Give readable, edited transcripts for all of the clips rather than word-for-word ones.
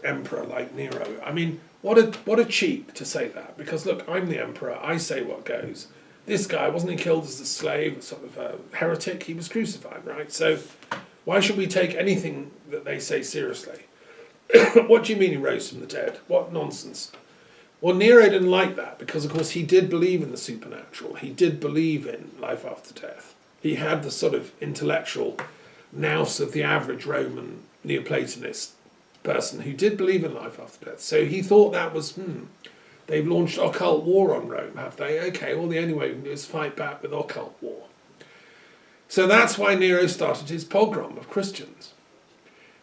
emperor like Nero. I mean, what a cheek to say that, because look, I'm the emperor, I say what goes. This guy, wasn't he killed as a slave, sort of a heretic? He was crucified, right? So why should we take anything that they say seriously? What do you mean he rose from the dead? What nonsense. Well, Nero didn't like that because, of course, he did believe in the supernatural. He did believe in life after death. He had the sort of intellectual nous of the average Roman Neoplatonist person who did believe in life after death. So he thought that was, they've launched occult war on Rome, have they? Okay, well, the only way we can do is fight back with occult war. So that's why Nero started his pogrom of Christians.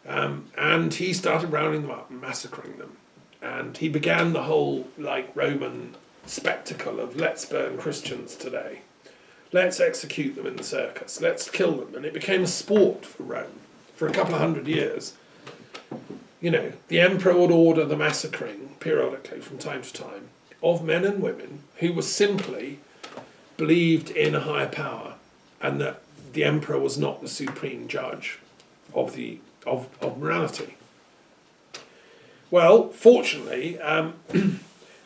And he started rounding them up and massacring them. And he began the whole, Roman spectacle of let's burn Christians today. Let's execute them in the circus. Let's kill them. And it became a sport for Rome for a couple of 100 years. The emperor would order the massacring periodically from time to time of men and women who were simply believed in a higher power and that the emperor was not the supreme judge of morality. Well, fortunately,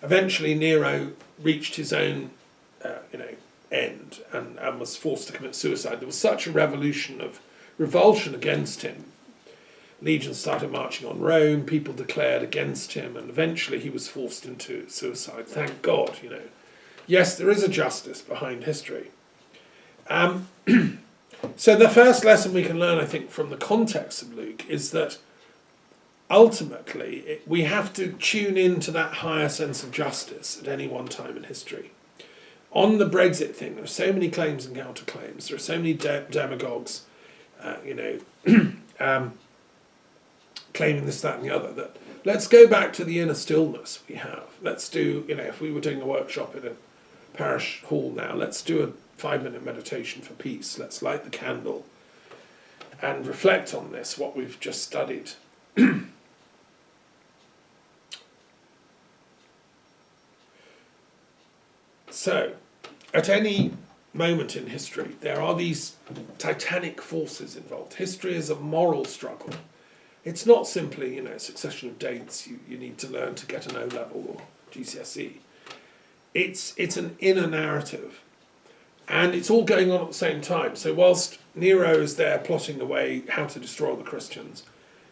eventually Nero reached his own, end and was forced to commit suicide. There was such a revolution of revulsion against him. Legions started marching on Rome, people declared against him, and eventually he was forced into suicide. Thank God, Yes, there is a justice behind history. So the first lesson we can learn, I think, from the context of Luke is that ultimately we have to tune into that higher sense of justice at any one time in history. On the Brexit thing, there are so many claims and counterclaims. There are so many demagogues, claiming this, that, and the other. That let's go back to the inner stillness we have. Let's do, if we were doing a workshop in a parish hall now, let's do a 5-minute meditation for peace. Let's light the candle and reflect on this, what we've just studied. So, at any moment in history, there are these titanic forces involved. History is a moral struggle. It's not simply, a succession of dates you need to learn to get an O-level or GCSE. It's an inner narrative. And it's all going on at the same time. So whilst Nero is there plotting away how to destroy the Christians,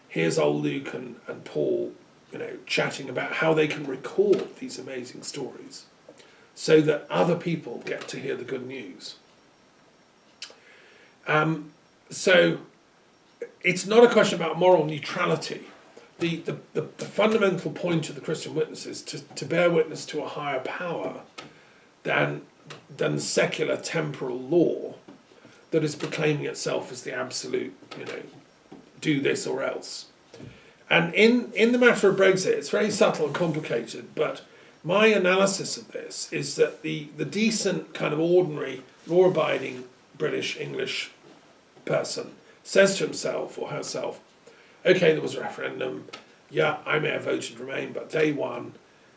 here's old Luke and Paul, chatting about how they can record these amazing stories so that other people get to hear the good news. So it's not a question about moral neutrality. The fundamental point of the Christian witness is to bear witness to a higher power than secular temporal law that is proclaiming itself as the absolute, do this or else. And in the matter of Brexit, it's very subtle and complicated, but my analysis of this is that the decent kind of ordinary law-abiding British English person says to himself or herself, okay, there was a referendum, yeah, I may have voted Remain, but they won.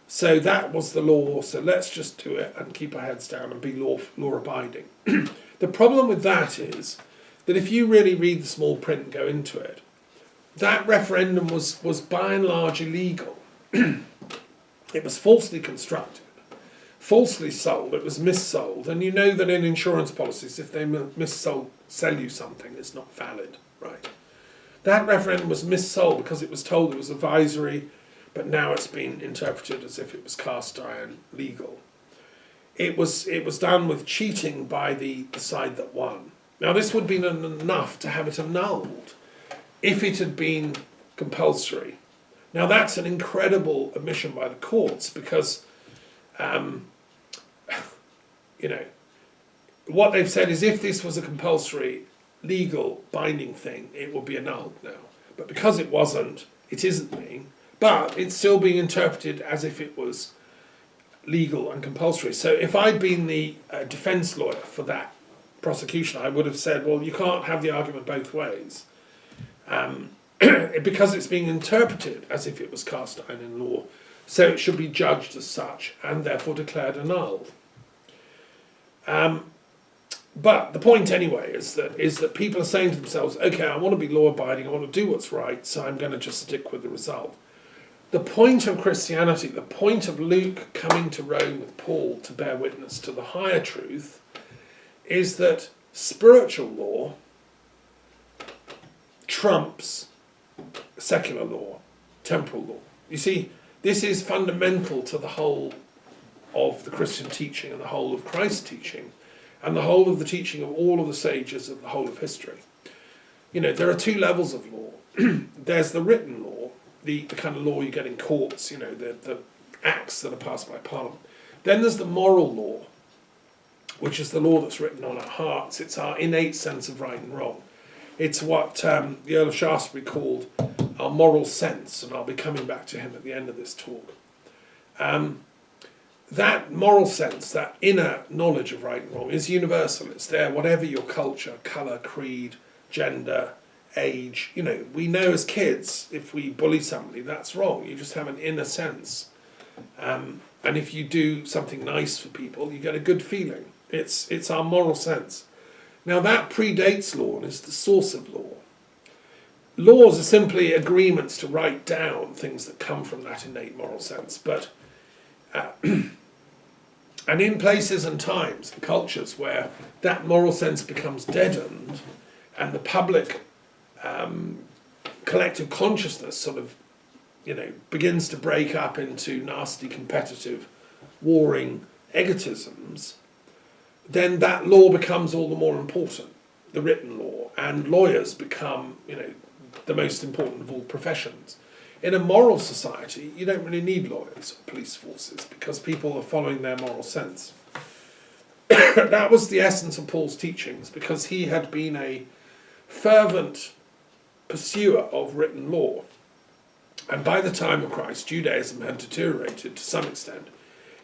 So that was the law, so let's just do it and keep our heads down and be law-abiding. The problem with that is that if you really read the small print and go into it, that referendum was by and large illegal. It was falsely constructed, falsely sold, it was missold, and you know that in insurance policies, if they sell you something, it's not valid, right? That referendum was missold because it was told it was advisory, but now it's been interpreted as if it was cast iron legal. It was done with cheating by the side that won. Now this would have been enough to have it annulled if it had been compulsory. Now that's an incredible admission by the courts because, what they've said is if this was a compulsory, legal, binding thing, it would be annulled now. But because it wasn't, it isn't being. But it's still being interpreted as if it was legal and compulsory. So if I'd been the defence lawyer for that prosecution, I would have said, well, you can't have the argument both ways. Because it's being interpreted as if it was cast iron in law. So it should be judged as such and therefore declared annulled. But the point anyway is that people are saying to themselves, okay, I want to be law-abiding, I want to do what's right, so I'm going to just stick with the result. the point of Christianity, the point of Luke coming to Rome with Paul to bear witness to the higher truth, is that spiritual law trumps secular law, temporal law. You see, this is fundamental to the whole of the Christian teaching and the whole of Christ's teaching and the whole of the teaching of all of the sages of the whole of history. You know, there are two levels of law. There's the written law, the kind of law you get in courts, you know, the acts that are passed by Parliament. Then there's the moral law, which is the law that's written on our hearts. It's our innate sense of right and wrong. It's what the Earl of Shaftesbury called our moral sense, and I'll be coming back to him at the end of this talk. That moral sense, that inner knowledge of right and wrong, is universal. It's there, whatever your culture, colour, creed, gender, age. You know, we know as kids, if we bully somebody, that's wrong. You just have an inner sense. And if you do something nice for people, you get a good feeling. It's our moral sense. Now that predates law and is the source of law. Laws are simply agreements to write down things that come from that innate moral sense. But and in places and times and cultures where that moral sense becomes deadened and the public collective consciousness sort of, you know, begins to break up into nasty competitive warring egotisms, then that law becomes all the more important, the written law, and lawyers become, you know, the most important of all professions. In a moral society, you don't really need lawyers or police forces because people are following their moral sense. That was the essence of Paul's teachings, because he had been a fervent pursuer of written law. And by the time of Christ, Judaism had deteriorated to some extent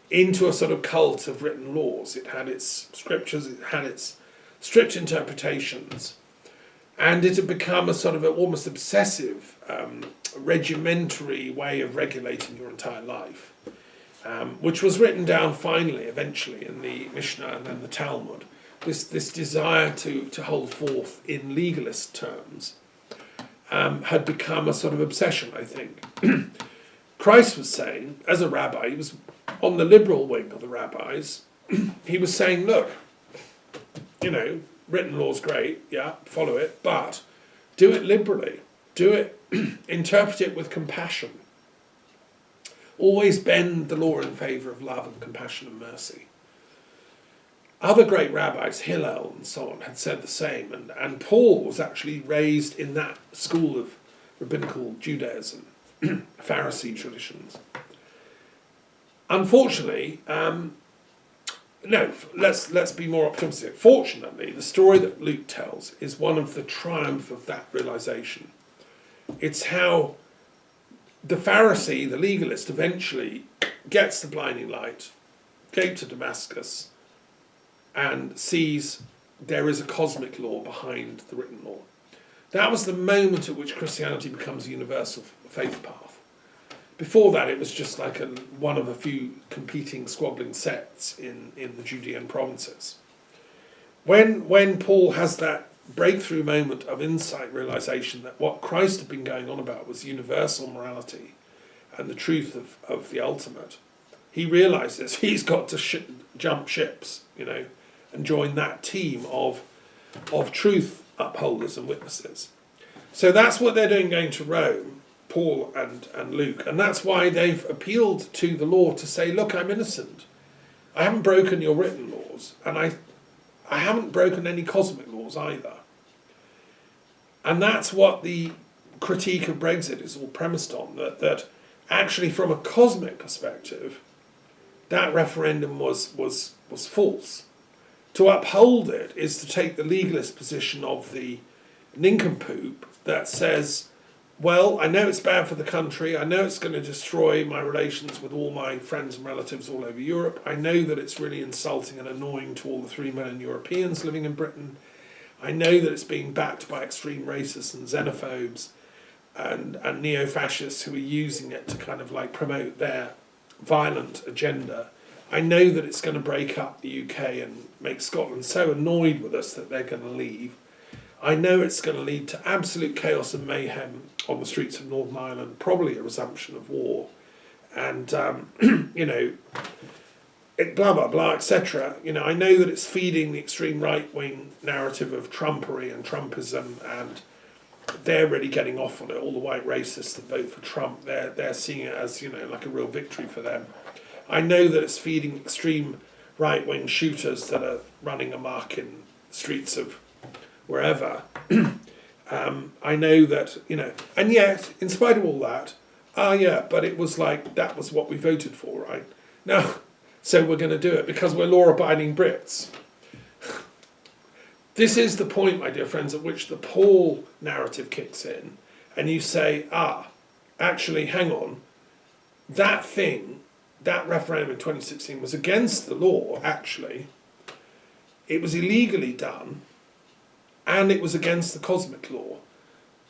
into a sort of cult of written laws. It had its scriptures, it had its strict interpretations, and it had become a sort of almost obsessive, regimentary way of regulating your entire life, which was written down finally, eventually, in the Mishnah and then the Talmud. This desire to hold forth in legalist terms had become a sort of obsession, I think. Christ was saying, as a rabbi, he was on the liberal wing of the rabbis, he was saying, look, you know, written law's great, yeah, follow it, but do it liberally. Do it, interpret it with compassion. Always bend the law in favour of love and compassion and mercy. Other great rabbis, Hillel and so on, had said the same, and Paul was actually raised in that school of rabbinical Judaism, Pharisee traditions. Unfortunately, let's be more optimistic. Fortunately, the story that Luke tells is one of the triumph of that realization. It's how the Pharisee, the legalist, eventually gets the blinding light, gate to Damascus, and sees there is a cosmic law behind the written law. That was the moment at which Christianity becomes a universal faith path. Before that, it was just like one of a few competing, squabbling sects in the Judean provinces. When Paul has that breakthrough moment of insight, realization that what Christ had been going on about was universal morality and the truth of the ultimate, he realizes he's got to jump ships, you know, and join that team of truth upholders and witnesses. So that's what they're doing going to Rome, Paul and Luke, and that's why they've appealed to the law to say, look, I'm innocent. I haven't broken your written laws, and I haven't broken any cosmic laws either. And that's what the critique of Brexit is all premised on, that actually from a cosmic perspective, that referendum was false. To uphold it is to take the legalist position of the nincompoop that says, well, I know it's bad for the country, I know it's going to destroy my relations with all my friends and relatives all over Europe, I know that it's really insulting and annoying to all the 3 million Europeans living in Britain, I know that it's being backed by extreme racists and xenophobes and neo-fascists who are using it to kind of like promote their violent agenda. I know that it's going to break up the UK and make Scotland so annoyed with us that they're going to leave. I know it's going to lead to absolute chaos and mayhem on the streets of Northern Ireland, probably a resumption of war, and blah blah blah, etc. I know that it's feeding the extreme right-wing narrative of Trumpery and Trumpism, and they're really getting off on it. All the white racists that vote for Trump, they're seeing it as like a real victory for them. I know that it's feeding extreme right-wing shooters that are running amok in streets of wherever. I know that and yet, in spite of all that, but it was like that was what we voted for, right? Now, so we're going to do it because we're law-abiding Brits. This is the point, my dear friends, at which the Paul narrative kicks in, and you say, actually, hang on, that referendum in 2016 was against the law, actually. It was illegally done, and it was against the cosmic law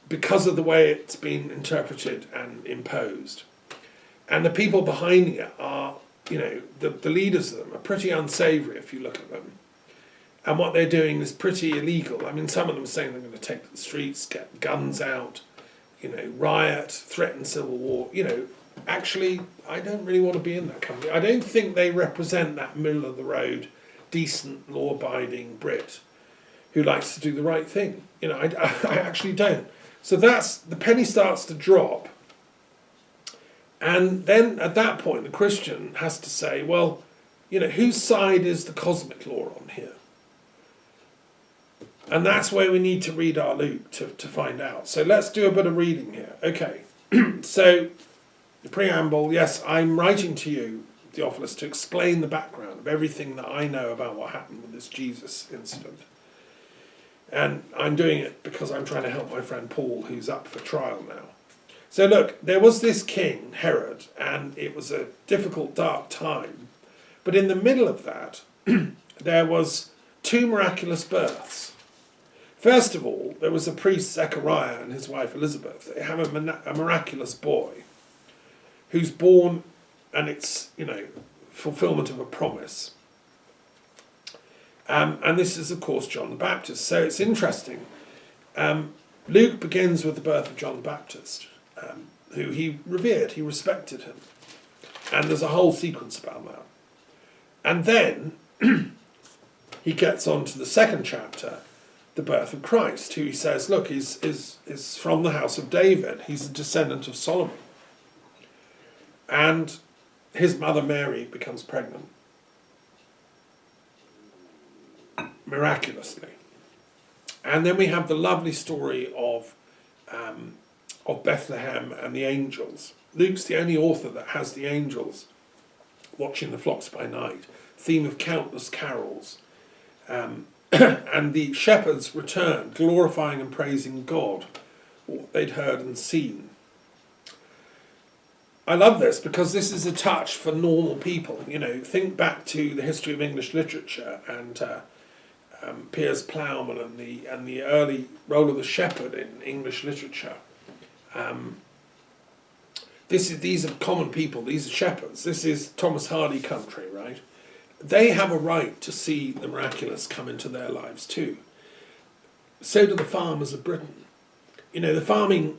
because of the way it's been interpreted and imposed. And the people behind it are, the leaders of them are pretty unsavoury if you look at them. And what they're doing is pretty illegal. I mean, some of them are saying they're going to take to the streets, get guns out, riot, threaten civil war. Actually, I don't really want to be in that company. I don't think they represent that middle-of-the-road, decent, law-abiding Brit who likes to do the right thing. I actually don't. So the penny starts to drop. And then at that point, the Christian has to say, well, whose side is the cosmic law on here? And that's where we need to read our Luke to find out. So let's do a bit of reading here. Okay, so the preamble, yes, I'm writing to you, Theophilus, to explain the background of everything that I know about what happened with this Jesus incident. And I'm doing it because I'm trying to help my friend Paul, who's up for trial now. So look, there was this king, Herod, and it was a difficult, dark time. But in the middle of that, there was two miraculous births. First of all, there was a priest, Zechariah, and his wife Elizabeth. They have a miraculous boy who's born, and it's, fulfillment of a promise. And this is, of course, John the Baptist. So it's interesting. Luke begins with the birth of John the Baptist, who he revered, he respected him. And there's a whole sequence about that. And then he gets on to the second chapter, the birth of Christ, who he says, look, is from the house of David. He's a descendant of Solomon. And his mother Mary becomes pregnant. Miraculously. And then we have the lovely story of Bethlehem and the angels. Luke's the only author that has the angels watching the flocks by night, theme of countless carols. And the shepherds returned, glorifying and praising God, what they'd heard and seen. I love this because this is a touch for normal people. Think back to the history of English literature and Piers Plowman and the early role of the shepherd in English literature. These are common people. These are shepherds. This is Thomas Hardy country, right? They have a right to see the miraculous come into their lives too. So do the farmers of Britain. The farming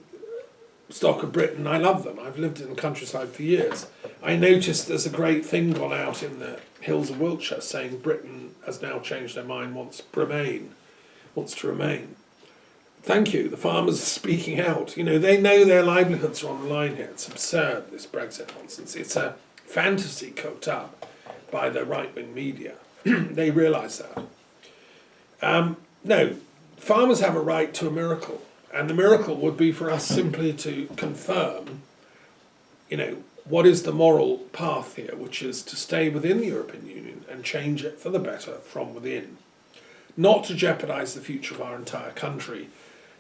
stock of Britain, I love them. I've lived in the countryside for years. I noticed there's a great thing gone out in the hills of Wiltshire saying Britain has now changed their mind, wants to remain. Thank you. The farmers are speaking out. They know their livelihoods are on the line here. It's absurd, this Brexit nonsense. It's a fantasy cooked up by the right-wing media. They realise that. No, farmers have a right to a miracle. And the miracle would be for us simply to confirm, what is the moral path here, which is to stay within the European Union and change it for the better from within. Not to jeopardise the future of our entire country,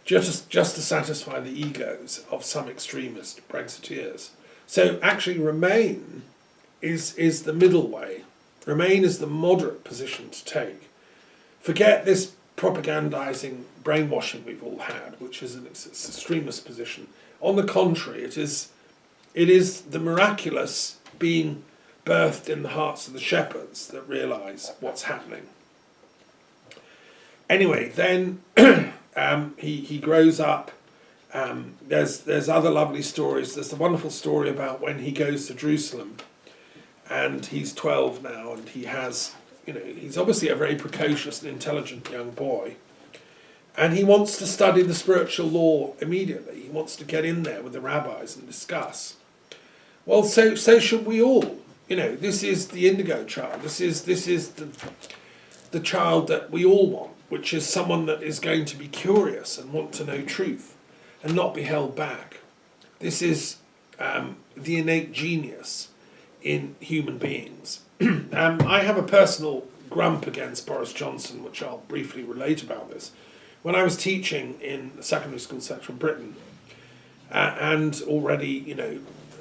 just to satisfy the egos of some extremist Brexiteers. So actually Remain is the middle way. Remain is the moderate position to take. Forget this propagandising brainwashing we've all had, which is an extremist position. On the contrary, it is the miraculous being birthed in the hearts of the shepherds that realise what's happening. Anyway, then he grows up. There's other lovely stories. There's the wonderful story about when he goes to Jerusalem, and he's 12 now, and he has, he's obviously a very precocious and intelligent young boy, and he wants to study the spiritual law immediately. He wants to get in there with the rabbis and discuss. Well, so should we all. This is the indigo child. This is the child that we all want, which is someone that is going to be curious and want to know truth and not be held back. This is the innate genius in human beings. I have a personal grump against Boris Johnson, which I'll briefly relate about this. When I was teaching in the secondary school sector in Britain, and already,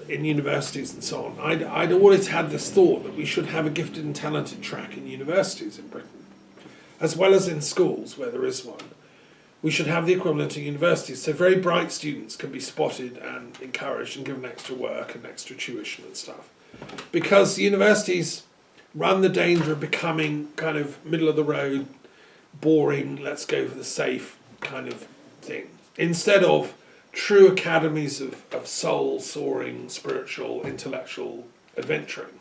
in universities and so on, I'd always had this thought that we should have a gifted and talented track in universities in Britain, as well as in schools where there is one. We should have the equivalent in universities, so very bright students can be spotted and encouraged and given extra work and extra tuition and stuff. Because universities run the danger of becoming kind of middle of the road, boring, let's go for the safe kind of thing, instead of true academies of soul, soaring, spiritual, intellectual adventuring,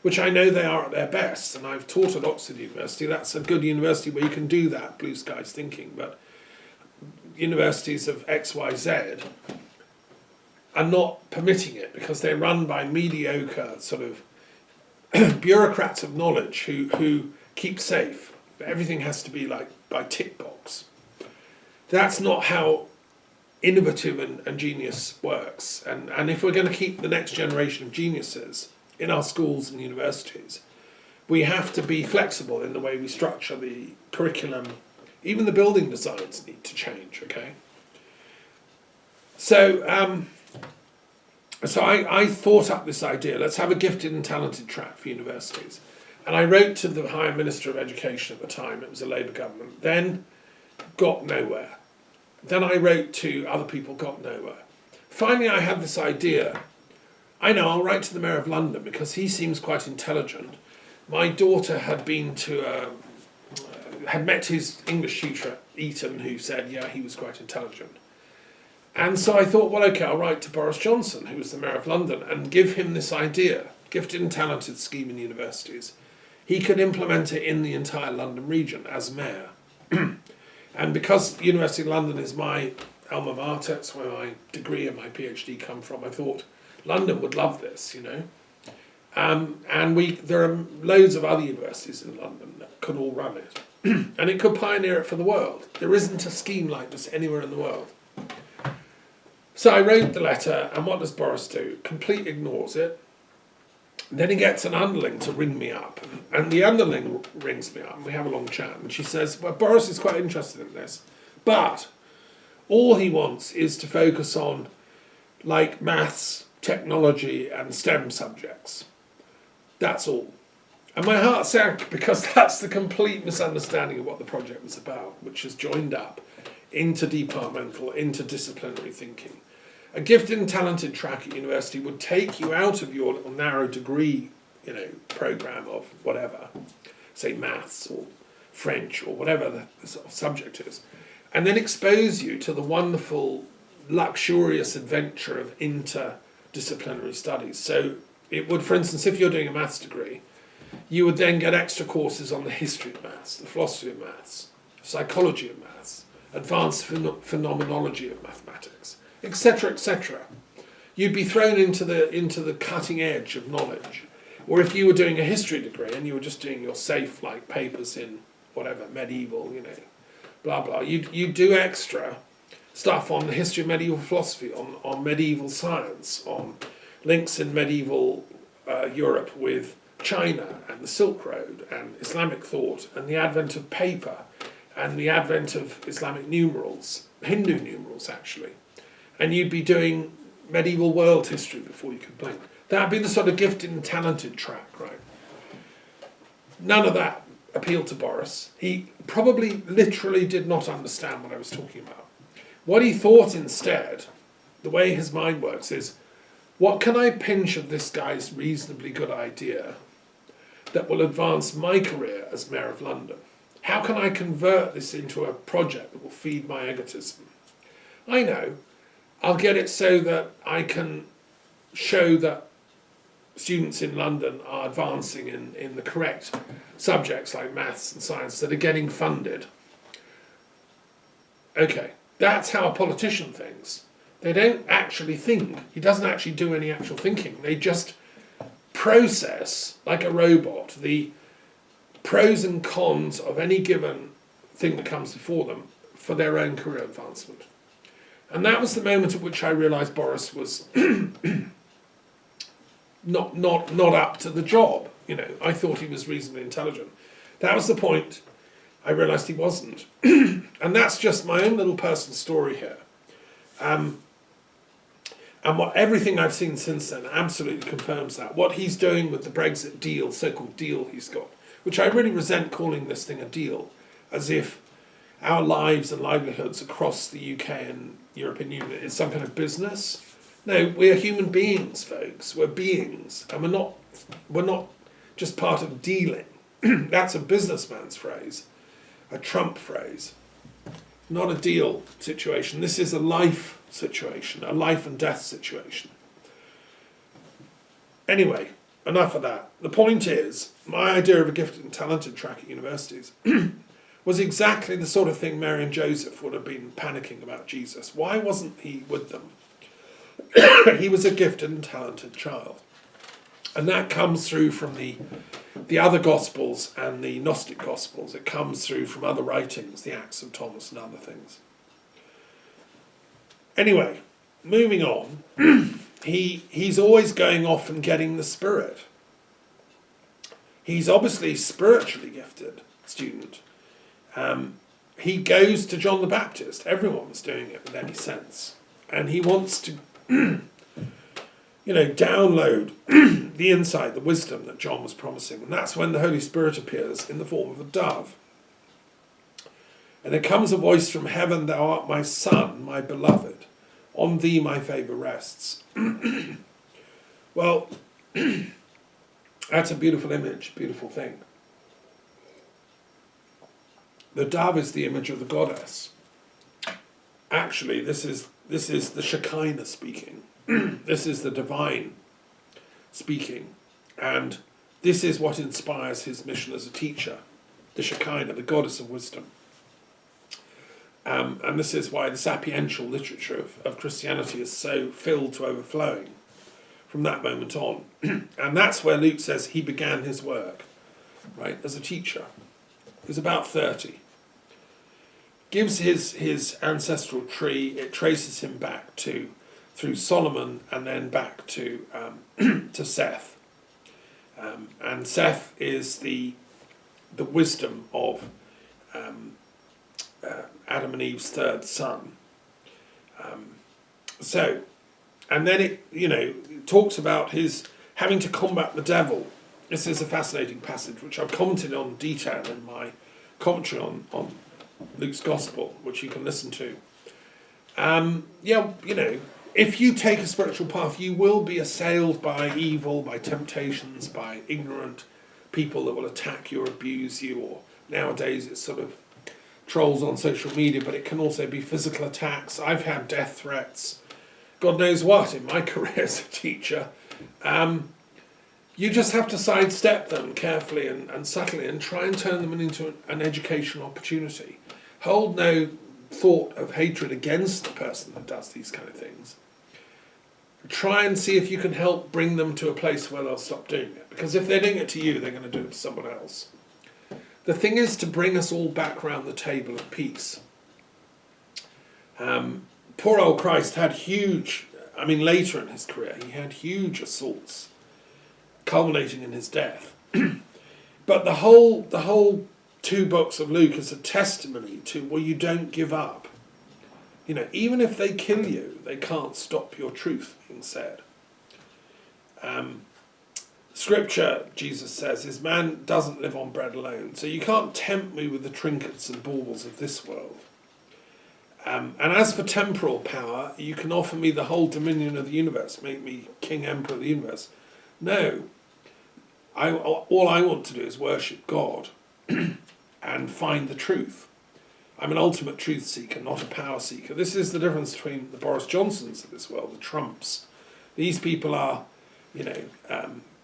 which I know they are at their best, and I've taught at Oxford University. That's a good university where you can do that, blue skies thinking, but universities of XYZ are not permitting it because they're run by mediocre sort of bureaucrats of knowledge who keep safe. Everything has to be like by tick box. That's not how innovative and genius works. And if we're going to keep the next generation of geniuses in our schools and universities, we have to be flexible in the way we structure the curriculum. Even the building designs need to change, okay? So I thought up this idea, let's have a gifted and talented track for universities. And I wrote to the Higher Minister of Education at the time, it was a Labour government, then got nowhere. Then I wrote to other people, got nowhere. Finally I had this idea, I know, I'll write to the Mayor of London because he seems quite intelligent. My daughter had been to had met his English tutor at Eton who said, yeah, he was quite intelligent. And so I thought, well, okay, I'll write to Boris Johnson, who was the Mayor of London, and give him this idea, gifted and talented scheme in universities. He could implement it in the entire London region as mayor. And because University of London is my alma mater, it's where my degree and my PhD come from, I thought London would love this, And there are loads of other universities in London that could all run it. And it could pioneer it for the world. There isn't a scheme like this anywhere in the world. So I wrote the letter, and what does Boris do? Completely ignores it. Then he gets an underling to ring me up, and the underling rings me up, and we have a long chat, and she says, well, Boris is quite interested in this, but all he wants is to focus on, like, maths, technology, and STEM subjects. That's all. And my heart sank, because that's the complete misunderstanding of what the project was about, which has joined up interdepartmental, interdisciplinary thinking. A gifted and talented track at university would take you out of your little narrow degree, program of whatever, say maths or French or whatever the sort of subject is, and then expose you to the wonderful, luxurious adventure of interdisciplinary studies. So it would, for instance, if you're doing a maths degree, you would then get extra courses on the history of maths, the philosophy of maths, psychology of maths, advanced phenomenology of mathematics, etc., etc. You'd be thrown into the cutting edge of knowledge. Or if you were doing a history degree and you were just doing your safe like papers in whatever medieval, blah blah, you'd do extra stuff on the history of medieval philosophy, on medieval science, on links in medieval Europe with China and the Silk Road and Islamic thought and the advent of paper and the advent of Islamic numerals, Hindu numerals actually. And you'd be doing medieval world history before you could blink. That'd be the sort of gifted and talented track, right? None of that appealed to Boris. He probably literally did not understand what I was talking about. What he thought instead, the way his mind works, is, what can I pinch of this guy's reasonably good idea that will advance my career as Mayor of London? How can I convert this into a project that will feed my egotism? I know. I'll get it so that I can show that students in London are advancing in the correct subjects like maths and science that are getting funded. Okay, that's how a politician thinks. They don't actually think. He doesn't actually do any actual thinking. They just process, like a robot, the pros and cons of any given thing that comes before them for their own career advancement. And that was the moment at which I realised Boris was not up to the job. I thought he was reasonably intelligent. That was the point I realised he wasn't. And that's just my own little personal story here. And everything I've seen since then absolutely confirms that. What he's doing with the Brexit deal, so-called deal he's got, which I really resent calling this thing a deal, as if our lives and livelihoods across the UK and European Union is some kind of business. No, we're human beings, folks. We're beings, and we're not just part of dealing. That's a businessman's phrase, a Trump phrase, not a deal situation. This is a life situation, a life and death situation. Anyway, enough of that. The point is, my idea of a gifted and talented track at universities was exactly the sort of thing Mary and Joseph would have been panicking about Jesus. Why wasn't he with them? He was a gifted and talented child. And that comes through from the other Gospels and the Gnostic Gospels. It comes through from other writings, the Acts of Thomas and other things. Anyway, moving on, he's always going off and getting the Spirit. He's obviously spiritually gifted student. He goes to John the Baptist. Everyone was doing it with any sense. And he wants to, download the insight, the wisdom that John was promising. And that's when the Holy Spirit appears in the form of a dove. And there comes a voice from heaven, "Thou art my Son, my beloved. On thee my favour rests." Well, that's a beautiful image, beautiful thing. The dove is the image of the goddess. Actually, this is the Shekinah speaking. This is the divine speaking. And this is what inspires his mission as a teacher. The Shekinah, the goddess of wisdom. And this is why the sapiential literature of Christianity is so filled to overflowing from that moment on. And that's where Luke says he began his work, right, as a teacher. He was about 30. Gives his ancestral tree, it traces him back through Solomon and then back to Seth. And Seth is the wisdom of Adam and Eve's third son. And then it talks about his having to combat the devil. This is a fascinating passage, which I've commented on in detail in my commentary on Luke's Gospel, which you can listen to. If you take a spiritual path, you will be assailed by evil, by temptations, by ignorant people that will attack you or abuse you, or nowadays it's sort of trolls on social media, but it can also be physical attacks. I've had death threats, God knows what, in my career as a teacher. You just have to sidestep them carefully and subtly and try and turn them into an educational opportunity. Hold no thought of hatred against the person that does these kind of things. Try and see if you can help bring them to a place where they'll stop doing it. Because if they're doing it to you, they're going to do it to someone else. The thing is to bring us all back round the table of peace. Poor old Christ had later in his career, he had huge assaults, culminating in his death. But the whole 2 books of Luke is a testimony to, well, you don't give up. Even if they kill you, they can't stop your truth being said. Scripture, Jesus says, is man doesn't live on bread alone. So you can't tempt me with the trinkets and baubles of this world. And as for temporal power, you can offer me the whole dominion of the universe, make me king, emperor of the universe. No. All I want to do is worship God. and find the truth. I'm an ultimate truth seeker, not a power seeker. This is the difference between the Boris Johnsons of this world, the Trumps. These people are,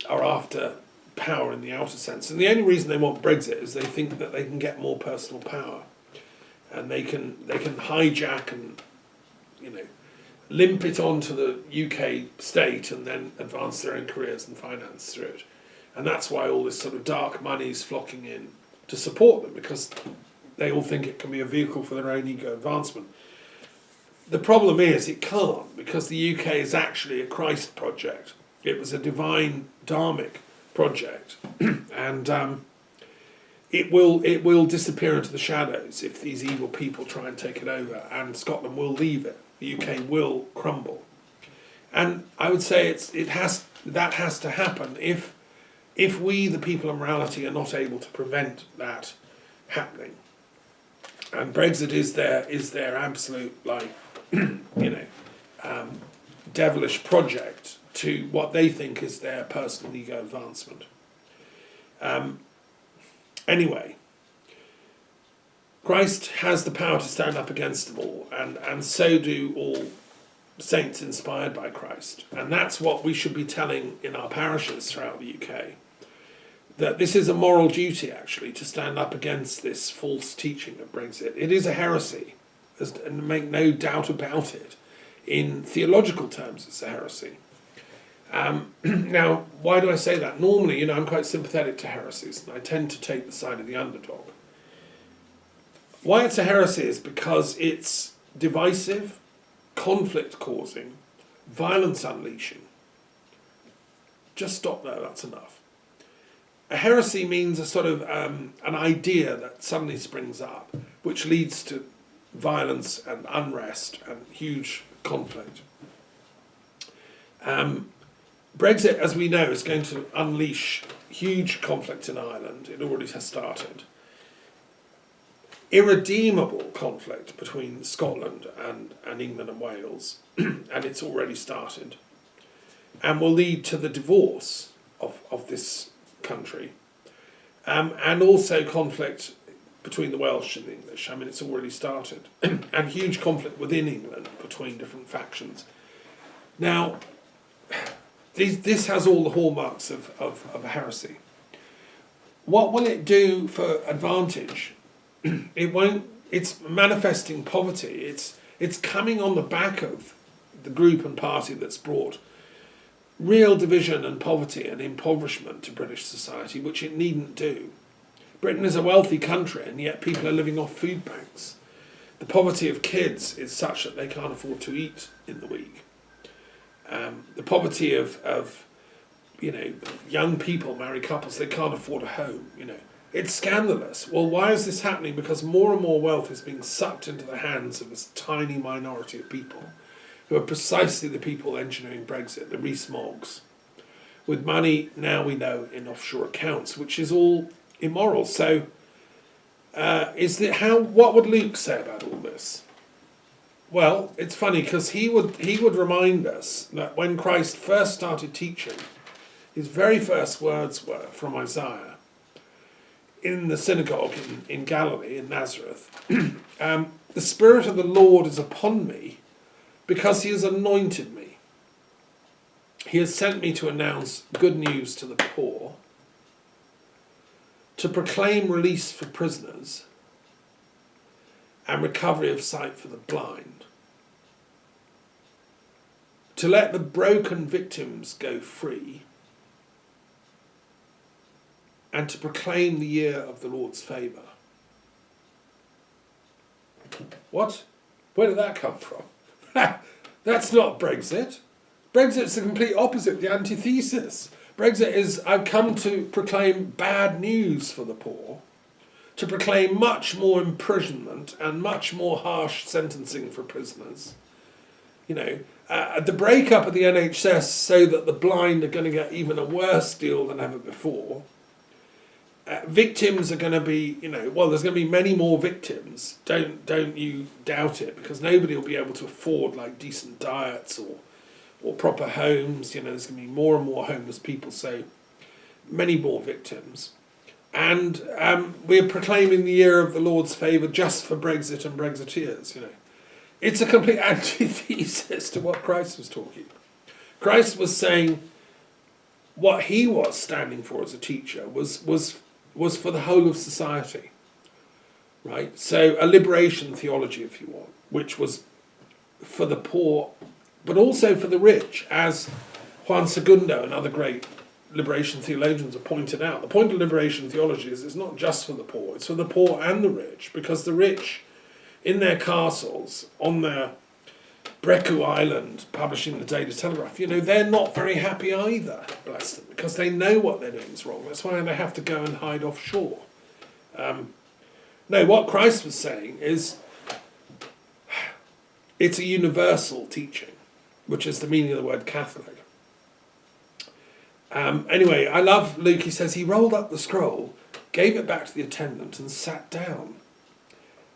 are after power in the outer sense. And the only reason they want Brexit is they think that they can get more personal power. And they can hijack and, limp it onto the UK state and then advance their own careers and finance through it. And that's why all this sort of dark money is flocking in to support them, because they all think it can be a vehicle for their own ego advancement. The problem is it can't, because the UK is actually a Christ project. It was a divine dharmic project, and it will disappear into the shadows if these evil people try and take it over, and Scotland will leave it. The UK will crumble, and I would say that has to happen if we, the people of morality, are not able to prevent that happening. And Brexit is their absolute devilish project to what they think is their personal ego advancement. Anyway, Christ has the power to stand up against them all, and so do all saints inspired by Christ. And that's what we should be telling in our parishes throughout the UK. That this is a moral duty, actually, to stand up against this false teaching of Brexit. It is a heresy, and make no doubt about it. In theological terms, it's a heresy. Now, why do I say that? Normally, I'm quite sympathetic to heresies, and I tend to take the side of the underdog. Why it's a heresy is because it's divisive, conflict-causing, violence unleashing. Just stop there, that's enough. A heresy means a sort of an idea that suddenly springs up, which leads to violence and unrest and huge conflict. Brexit, as we know, is going to unleash huge conflict in Ireland. It already has started. Irredeemable conflict between Scotland and England and Wales, and it's already started, and will lead to the divorce of this country, and also conflict between the Welsh and the English. I mean, it's already started, and huge conflict within England between different factions. Now, this has all the hallmarks of a heresy. What will it do for advantage? It won't. It's manifesting poverty. It's coming on the back of the group and party that's brought real division and poverty and impoverishment to British society, which it needn't do. Britain is a wealthy country, and yet people are living off food banks. The poverty of kids is such that they can't afford to eat in the week. The poverty of young people, married couples, they can't afford a home. It's scandalous. Well, why is this happening? Because more and more wealth is being sucked into the hands of this tiny minority of people, who are precisely the people engineering Brexit, the Rees-Moggs, with money, now we know, in offshore accounts, which is all immoral. So, what would Luke say about all this? Well, it's funny, because he would remind us that when Christ first started teaching, his very first words were from Isaiah, in the synagogue in Galilee, in Nazareth. The Spirit of the Lord is upon me, because he has anointed me. He has sent me to announce good news to the poor, to proclaim release for prisoners, and recovery of sight for the blind, to let the broken victims go free, and to proclaim the year of the Lord's favour. What? Where did that come from? That's not Brexit. Brexit's the complete opposite, the antithesis. Brexit is, I've come to proclaim bad news for the poor, to proclaim much more imprisonment and much more harsh sentencing for prisoners. The breakup of the NHS so that the blind are going to get even a worse deal than ever before. Victims are going to be, there's going to be many more victims. Don't you doubt it, because nobody will be able to afford decent diets or proper homes. There's going to be more and more homeless people, so many more victims. And we're proclaiming the year of the Lord's favour just for Brexit and Brexiteers, you know. It's a complete antithesis to what Christ was talking. Christ was saying what he was standing for as a teacher was for the whole of society, right? So a liberation theology, if you want, which was for the poor, but also for the rich, as Juan Segundo and other great liberation theologians have pointed out. The point of liberation theology is it's not just for the poor, it's for the poor and the rich, because the rich, in their castles, on their Brecku Island, publishing the Daily Telegraph, you know, they're not very happy either, bless them, because they know what they're doing is wrong. That's why they have to go and hide offshore. No, what Christ was saying is it's a universal teaching, which is the meaning of the word Catholic. Anyway, I love Luke. He says he rolled up the scroll, gave it back to the attendant, and sat down.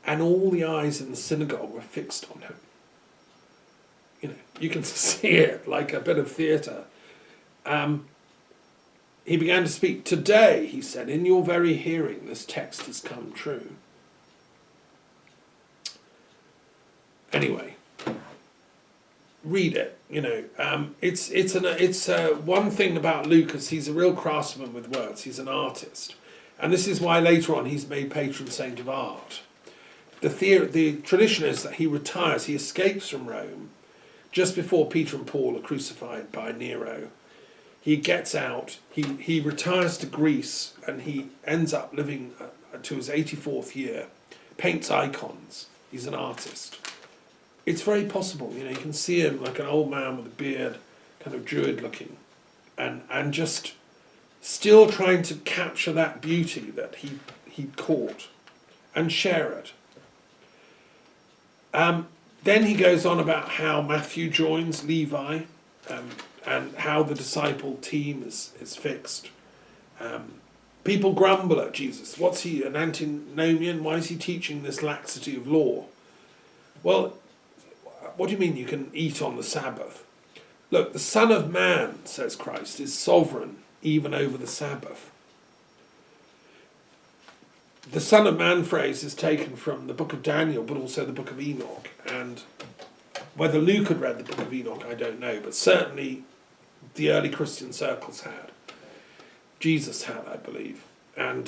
And all the eyes in the synagogue were fixed on him. You know, you can see it like a bit of theatre. He began to speak. Today, he said, in your very hearing, this text has come true. Anyway, read it. You know, it's one thing about Luke is he's a real craftsman with words. He's an artist, and this is why later on he's made patron saint of art. The tradition is that he retires. He escapes from Rome just before Peter and Paul are crucified by Nero. He gets out. He retires to Greece, and he ends up living to his 84th year. Paints icons. He's an artist. It's very possible, you know, you can see him like an old man with a beard, kind of druid looking, and just still trying to capture that beauty that he caught and share it. Then he goes on about how Matthew joins Levi, and how the disciple team is fixed. People grumble at Jesus. What's he, an antinomian? Why is he teaching this laxity of law? Well, what do you mean you can eat on the Sabbath? Look, the Son of Man, says Christ, is sovereign even over the Sabbath. The Son of Man phrase is taken from the book of Daniel, but also the book of Enoch. And whether Luke had read the book of Enoch, I don't know, but certainly the early Christian circles had. Jesus had, I believe. And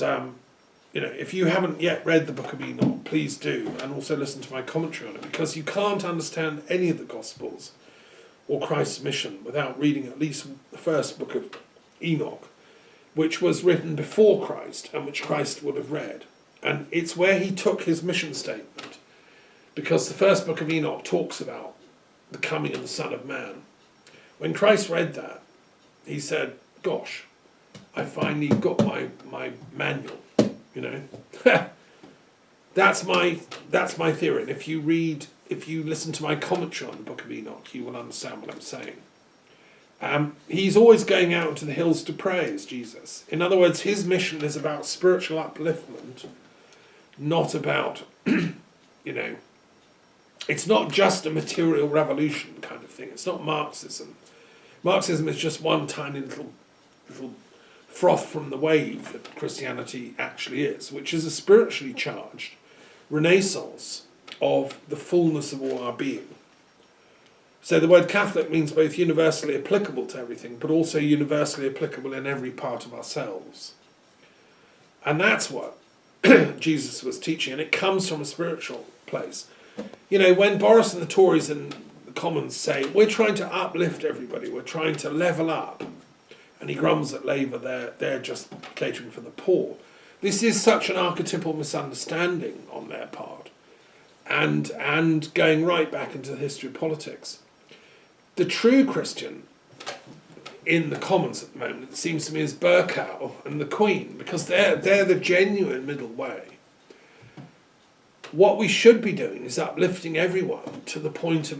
you know, if you haven't yet read the book of Enoch, please do, and also listen to my commentary on it, because you can't understand any of the Gospels or Christ's mission without reading at least the first book of Enoch, which was written before Christ and which Christ would have read. And it's where he took his mission statement, because the first book of Enoch talks about the coming of the Son of Man. When Christ read that, he said, gosh, I finally got my manual. You know, that's my theory. And if you listen to my commentary on the book of Enoch, you will understand what I'm saying. He's always going out into the hills to pray, as Jesus. In other words, his mission is about spiritual upliftment, not about, you know, it's not just a material revolution kind of thing. It's not Marxism. Marxism is just one tiny little froth from the wave that Christianity actually is, which is a spiritually charged renaissance of the fullness of all our being. So the word Catholic means both universally applicable to everything, but also universally applicable in every part of ourselves. And that's what Jesus was teaching, and it comes from a spiritual place. You know, when Boris and the Tories and the Commons say, we're trying to uplift everybody, we're trying to level up, and he grumbles at Labour, they're just catering for the poor. This is such an archetypal misunderstanding on their part, and going right back into the history of politics. The true Christian in the Commons at the moment, it seems to me, is Bercow and the Queen, because they're the genuine middle way. What we should be doing is uplifting everyone to the point of